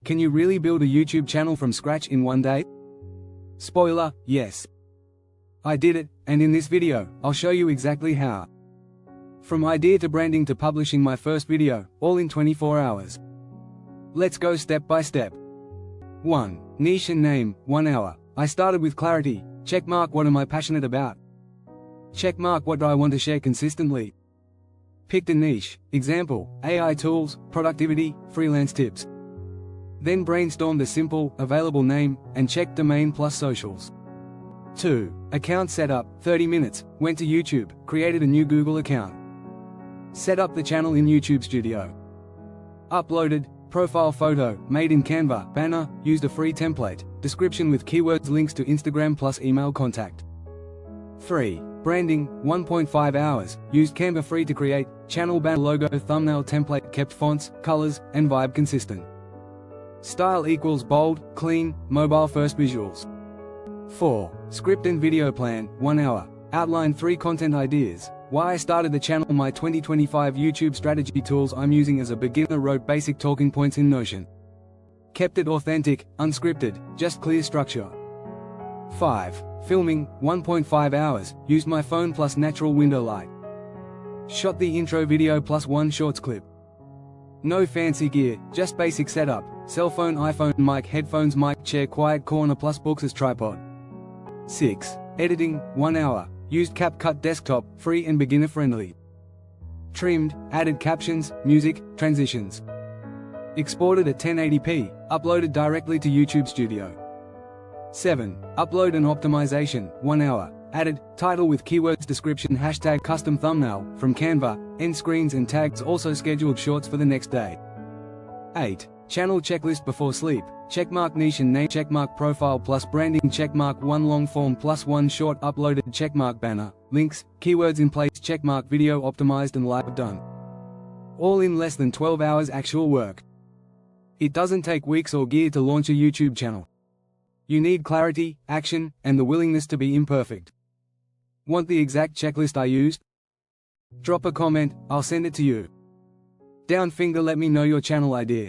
Can you really build a YouTube channel from scratch in one day? Spoiler, yes. I did it, and in this video, I'll show you exactly how. From idea to branding to publishing my first video, all in 24 hours. Let's go step by step. 1. Niche and name, 1 hour. I started with clarity, checkmark what am I passionate about. Checkmark what do I want to share consistently. Picked a niche, example, AI tools, productivity, freelance tips. Then brainstormed a simple, available name, and checked domain plus socials. 2. Account setup, 30 minutes, went to YouTube, created a new Google account. Set up the channel in YouTube Studio. Uploaded, profile photo, made in Canva, banner, used a free template, description with keywords, links to Instagram plus email contact. 3. Branding, 1.5 hours, used Canva free to create, channel banner logo, thumbnail template, kept fonts, colors, and vibe consistent. Style equals bold, clean, mobile first visuals. 4. Script and video plan, 1 hour, outline 3 content ideas, why I started the channel, my 2025 YouTube strategy tools I'm using as a beginner, wrote basic talking points in Notion. Kept it authentic, unscripted, just clear structure. 5. Filming, 1.5 hours, used my phone plus natural window light. Shot the intro video plus 1 shorts clip. No fancy gear, just basic setup, cell phone, iPhone, mic, headphones, mic, chair, quiet corner plus books as tripod. 6. Editing, 1 hour, used CapCut desktop, free and beginner friendly. Trimmed, added captions, music, transitions. Exported at 1080p, uploaded directly to YouTube Studio. 7. Upload and optimization, 1 hour, added, title with keywords, description, hashtag, custom thumbnail, from Canva, end screens and tags, also scheduled shorts for the next day. 8. Channel checklist before sleep, checkmark niche and name, checkmark profile plus branding, checkmark 1 long form plus 1 short, uploaded, checkmark banner, links, keywords in place, checkmark video optimized and live done. All in less than 12 hours actual work. It doesn't take weeks or gear to launch a YouTube channel. You need clarity, action, and the willingness to be imperfect. Want the exact checklist I used? Drop a comment, I'll send it to you. Down finger, let me know your channel idea.